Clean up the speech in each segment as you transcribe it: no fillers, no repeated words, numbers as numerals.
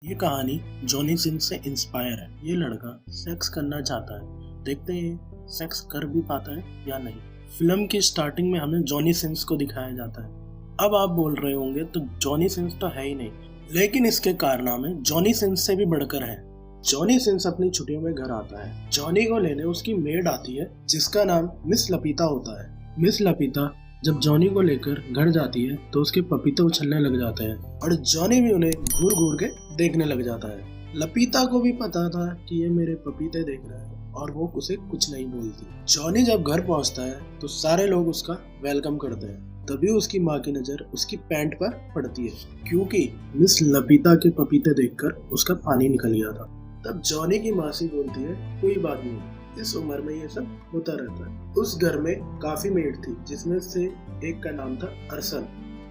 ये कहानी जॉनी सिंह से इंस्पायर है। ये लड़का सेक्स करना चाहता है, देखते हैं सेक्स कर भी पाता है या नहीं। फिल्म की स्टार्टिंग में हमें जॉनी सिंह को दिखाया जाता है। अब आप बोल रहे होंगे तो जॉनी सिंह तो है ही नहीं, लेकिन इसके कारनामे जॉनी सिंह से भी बढ़कर है। जॉनी सिंह अपनी छुट्टियों में घर आता है। जॉनी को लेने उसकी मेड आती है जिसका नाम मिस लपीता होता है। मिस लपीता जब जॉनी को लेकर घर जाती है तो उसके पपीते उछलने लग जाते हैं और जॉनी भी उन्हें घूर घूर के देखने लग जाता है। लपीता को भी पता था कि ये मेरे पपीते देख रहा है और वो उसे कुछ नहीं बोलती। जॉनी जब घर पहुंचता है तो सारे लोग उसका वेलकम करते हैं। तभी उसकी माँ की नजर उसकी पैंट पर पड़ती है, क्योंकि मिस लपीता के पपीते देखकर उसका पानी निकल गया था। तब जॉनी की मासी बोलती है, कोई बात नहीं, इस उम्र में ये सब होता रहता है। उस घर में काफी मेड थी, जिसमें से एक का नाम था अरसल।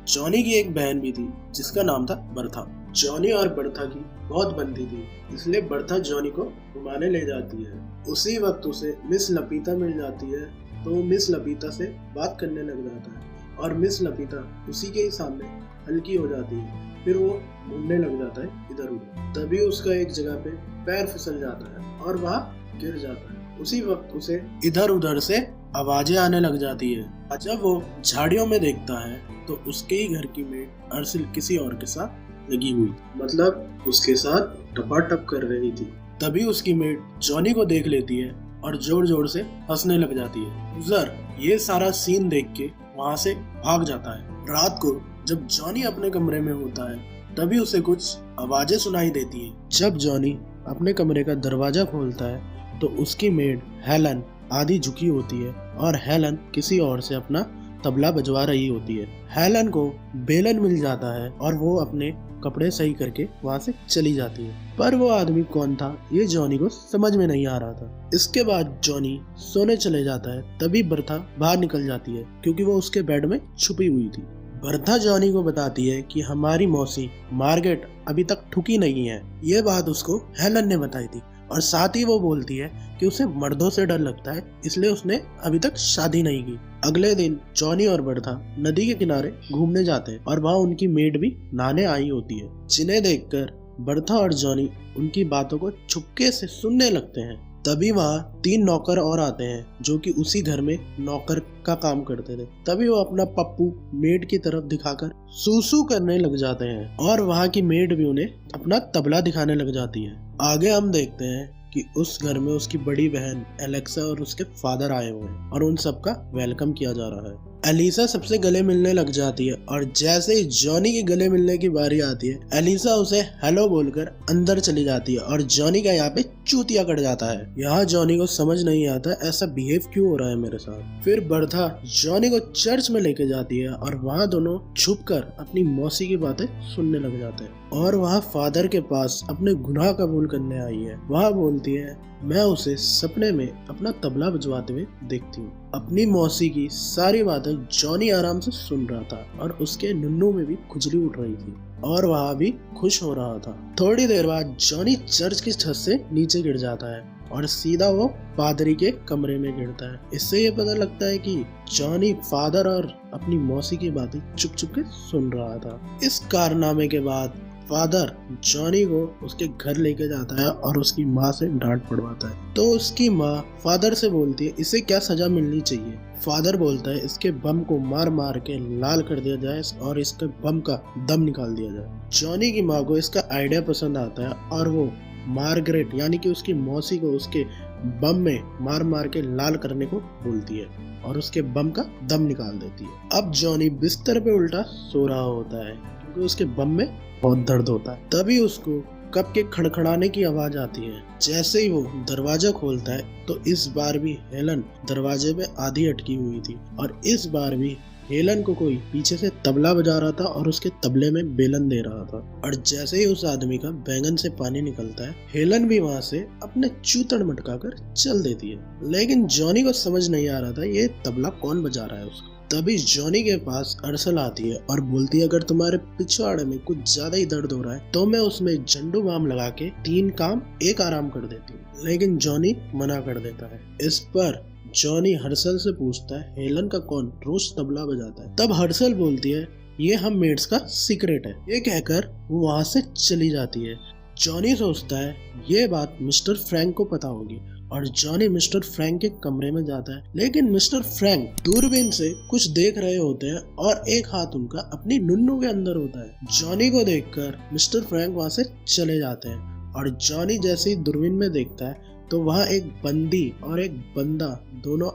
जॉनी की एक बहन भी थी जिसका नाम था बर्था। जॉनी और बर्था की बहुत बनती थी, इसलिए बर्था जॉनी को घुमाने ले जाती है। उसी वक्त उसे मिस लपीता मिल जाती है, तो वो मिस लपीता से बात करने लग जाता है और मिस लपीता उसी के ही सामने हल्की हो जाती है। फिर वो घूमने लग जाता है इधर उधर। तभी उसका एक जगह पे पैर फिसल जाता है और वह गिर जाता है। उसी वक्त उसे इधर उधर से आवाजें आने लग जाती है। जब वो झाड़ियों में देखता है तो उसके ही घर की मेड अरसल किसी और के साथ लगी हुई, मतलब उसके साथ टपाटप कर रही थी। तभी उसकी मेड जॉनी को देख लेती है और जोर जोर से हंसने लग जाती है। उजर ये सारा सीन देख के वहाँ से भाग जाता है। रात को जब जॉनी अपने कमरे में होता है तभी उसे कुछ आवाजें सुनाई देती है। जब जॉनी अपने कमरे का दरवाजा खोलता है तो उसकी मेड हेलन आधी झुकी होती है और हेलन किसी और से अपना तबला बजवा रही होती है। हेलन को बेलन मिल जाता है और वो अपने कपड़े सही करके वहाँ से चली जाती है, पर वो आदमी कौन था ये जॉनी को समझ में नहीं आ रहा था। इसके बाद जॉनी सोने चले जाता है। तभी बर्था बाहर निकल जाती है, क्योंकि वो उसके बेड में छुपी हुई थी। बर्था जॉनी को बताती है कि हमारी मौसी मार्गेट अभी तक ठुकी नहीं है। ये बात उसको हेलन ने बताई थी और साथ ही वो बोलती है कि उसे मर्दों से डर लगता है, इसलिए उसने अभी तक शादी नहीं की। अगले दिन जॉनी और बर्था नदी के किनारे घूमने जाते हैं और वहाँ उनकी मेड भी नहाने आई होती है, जिन्हें देखकर बर्था और जॉनी उनकी बातों को चुपके से सुनने लगते हैं। तभी वहाँ 3 नौकर और आते हैं जो कि उसी घर में नौकर का काम करते थे। तभी वो अपना पप्पू मेड की तरफ दिखाकर सूसू करने लग जाते हैं और वहाँ की मेड भी उन्हें अपना तबला दिखाने लग जाती है। आगे हम देखते हैं कि उस घर में उसकी बड़ी बहन एलेक्सा और उसके फादर आए हुए हैं और उन सबका वेलकम किया जा रहा है। एलिसा सबसे गले मिलने लग जाती है और जैसे ही जॉनी के गले मिलने की बारी आती है, एलिसा उसे हेलो बोलकर अंदर चली जाती है और जॉनी का यहाँ पे चूतिया कट जाता है। यहाँ जॉनी को समझ नहीं आता ऐसा बिहेव क्यों हो रहा है मेरे साथ। फिर बर्था जॉनी को चर्च में लेके जाती है और वहाँ दोनों छुपकर अपनी मौसी की बातें सुनने लग जाते हैं और वहाँ फादर के पास अपने गुनाह कबूल करने आई है। वहाँ बोलती है, मैं उसे सपने में अपना तबला बजवाते हुए देखती हूँ। अपनी मौसी की सारी बातें जॉनी आराम से सुन रहा था और उसके नुन्नू में भी खुजली उठ रही थी और वह भी खुश हो रहा था। थोड़ी देर बाद जॉनी चर्च की छत से नीचे गिर जाता है और सीधा वो पादरी के कमरे में गिरता है। इससे ये पता लगता है कि जॉनी फादर और अपनी मौसी की बातें चुप चुप के सुन रहा था। इस कारनामे के बाद फादर जॉनी को उसके घर लेके जाता है और उसकी माँ से डांट पड़वाता है। तो उसकी माँ फादर से बोलती है, इसे क्या सजा मिलनी चाहिए। फादर बोलता है, इसके बम को मार मार के लाल कर दिया जाए और इसके बम का दम निकाल दिया जाए। जॉनी की माँ को इसका आइडिया पसंद आता है और वो मार्गरेट यानी कि उसकी मौसी को उसके बम में मार मार के लाल करने को बोलती है और उसके बम का दम निकाल देती है। अब जॉनी बिस्तर पे उल्टा सो रहा होता है क्योंकि उसके बम में बहुत दर्द होता है। तभी उसको कप के खड़खड़ाने की आवाज आती है। जैसे ही वो दरवाजा खोलता है तो इस बार भी हेलन दरवाजे पे आधी अटकी हुई थी और इस बार भी हेलन को कोई पीछे से तबला बजा रहा था और उसके तबले में बेलन दे रहा था। और जैसे ही उस आदमी का बैंगन से पानी निकलता है, हेलन भी वहाँ से अपने चूतड़ मटका कर चल देती है। लेकिन जॉनी को समझ नहीं आ रहा था ये तबला कौन बजा रहा है उसको। तभी जॉनी के पास अरसल आती है और बोलती है, अगर तुम्हारे पिछवाड़े में कुछ ज्यादा ही दर्द हो रहा है तो मैं उसमें झंडू बाम लगा के 3 काम 1 आराम कर देती हूँ। लेकिन जॉनी मना कर देता है। इस पर जॉनी हर्सल से पूछता है, हेलन का कौन रोज तबला बजाता है। तब हर्सल बोलती है, ये हम मेड्स का सीक्रेट है। ये कहकर वो वहाँ से चली जाती है। जॉनी सोचता है ये बात मिस्टर फ्रैंक को पता होगी और जॉनी मिस्टर फ्रैंक के कमरे में जाता है, लेकिन मिस्टर फ्रैंक दूरबीन से कुछ देख रहे होते हैं और एक हाथ उनका अपनी नुन्नू के अंदर होता है। जॉनी को देखकर मिस्टर फ्रैंक वहां से चले जाते हैं और जॉनी जैसे ही दूरबीन में देखता है तो वहाँ एक बंदी और एक बंदा दोनों